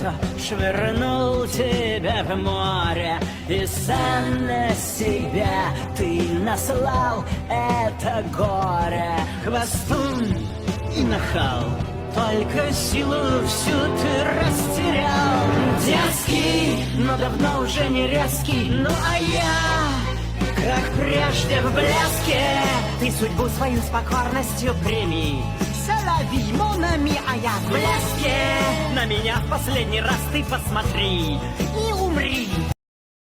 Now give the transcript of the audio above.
кто швырнул тебя в море, и сам на себя ты наслал это горе. Хвостун и нахал, только силу всю ты растерял. Дерзкий, но давно уже не резкий. Ну а я, как прежде в блеске, ты судьбу свою с покорностью прими. Соловей, монами, а я в блеске. На меня в последний раз ты посмотри и умри.